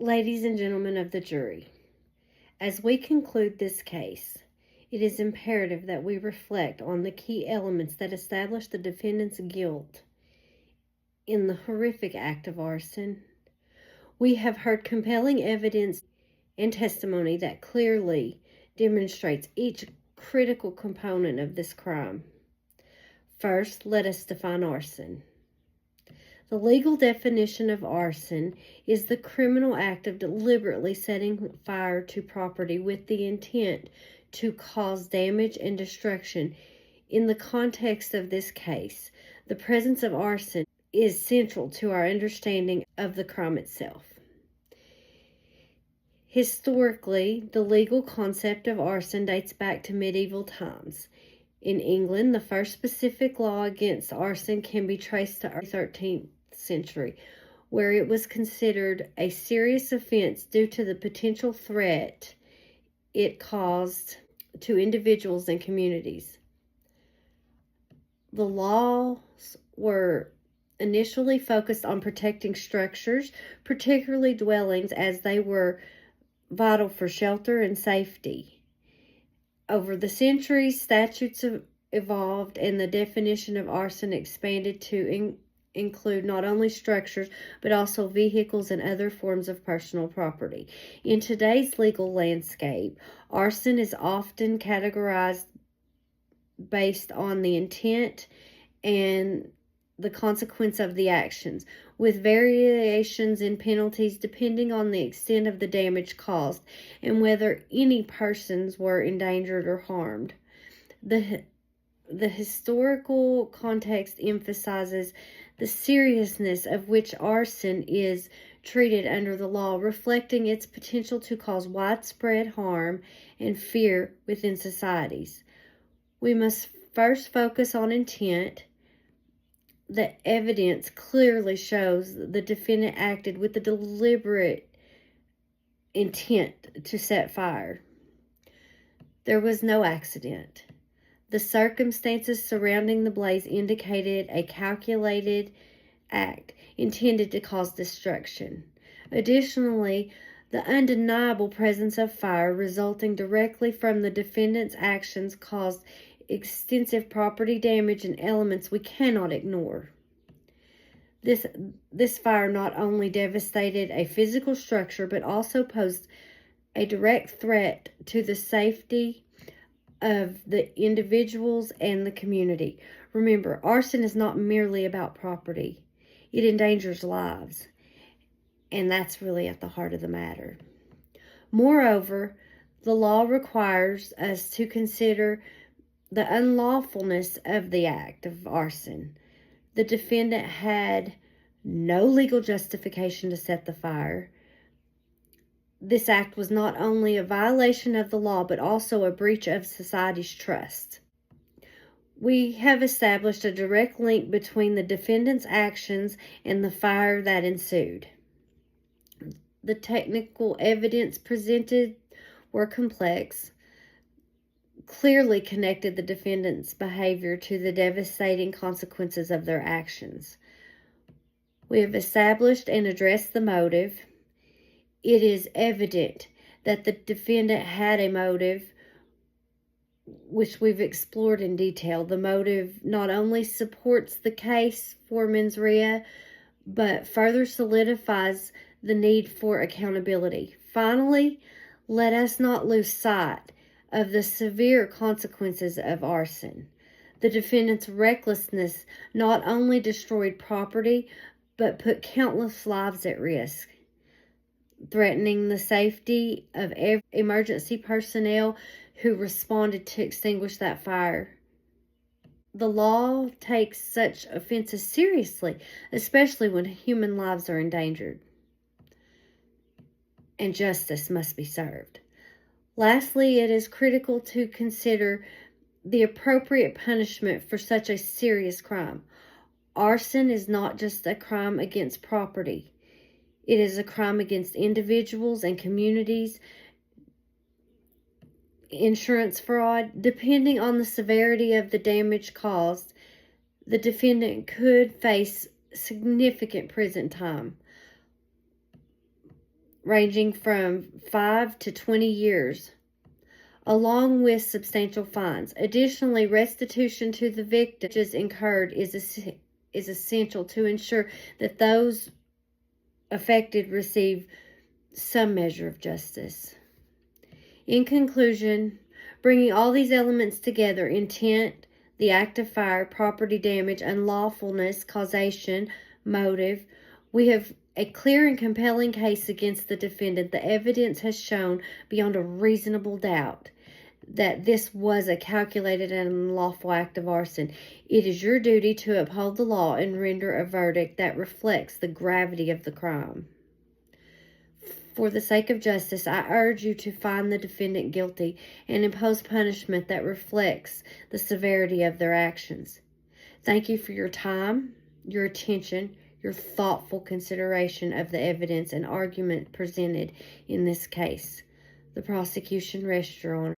Ladies and gentlemen of the jury, as we conclude this case, it is imperative that we reflect on the key elements that establish the defendant's guilt in the horrific act of arson. We have heard compelling evidence and testimony that clearly demonstrates each critical component of this crime. First, let us define arson. The legal definition of arson is the criminal act of deliberately setting fire to property with the intent to cause damage and destruction. In the context of this case, the presence of arson is central to our understanding of the crime itself. Historically, the legal concept of arson dates back to medieval times. In England, the first specific law against arson can be traced to the 13th century, where it was considered a serious offense due to the potential threat it caused to individuals and communities. The laws were initially focused on protecting structures, particularly dwellings, as they were vital for shelter and safety. Over the centuries, statutes have evolved and the definition of arson expanded to include not only structures but also vehicles and other forms of personal property. In today's legal landscape, arson is often categorized based on the intent and the consequence of the actions, with variations in penalties depending on the extent of the damage caused and whether any persons were endangered or harmed. The historical context emphasizes the seriousness of which arson is treated under the law, reflecting its potential to cause widespread harm and fear within societies. We must first focus on intent. The evidence clearly shows the defendant acted with the deliberate intent to set fire. There was no accident. The circumstances surrounding the blaze indicated a calculated act intended to cause destruction. Additionally, the undeniable presence of fire resulting directly from the defendant's actions caused extensive property damage and elements we cannot ignore. This fire not only devastated a physical structure but also posed a direct threat to the safety of the individuals and the community. Remember, arson is not merely about property. It endangers lives, and that's really at the heart of the matter. Moreover, the law requires us to consider the unlawfulness of the act of arson. The defendant had no legal justification to set the fire. This act was not only a violation of the law, but also a breach of society's trust. We have established a direct link between the defendant's actions and the fire that ensued. The technical evidence presented were complex, clearly connected the defendant's behavior to the devastating consequences of their actions. We have established and addressed the motive. It is evident that the defendant had a motive, which we've explored in detail. The motive not only supports the case for mens rea, but further solidifies the need for accountability. Finally, let us not lose sight of the severe consequences of arson. The defendant's recklessness not only destroyed property, but put countless lives at risk, threatening the safety of every emergency personnel who responded to extinguish that fire. The law takes such offenses seriously, especially when human lives are endangered, and justice must be served. Lastly, it is critical to consider the appropriate punishment for such a serious crime. Arson is not just a crime against property. It is a crime against individuals and communities. Insurance fraud, depending on the severity of the damage caused, the defendant could face significant prison time. ranging from 5 to 20 years, along with substantial fines. Additionally, restitution to the victims incurred is essential to ensure that those affected receive some measure of justice. In conclusion, bringing all these elements together, intent, the act of fire, property damage, unlawfulness, causation, motive, we have a clear and compelling case against the defendant. The evidence has shown beyond a reasonable doubt that this was a calculated and unlawful act of arson. It is your duty to uphold the law and render a verdict that reflects the gravity of the crime. For the sake of justice, I urge you to find the defendant guilty and impose punishment that reflects the severity of their actions. Thank you for your time, your attention, your thoughtful consideration of the evidence and argument presented in this case. The prosecution rests, Your Honor.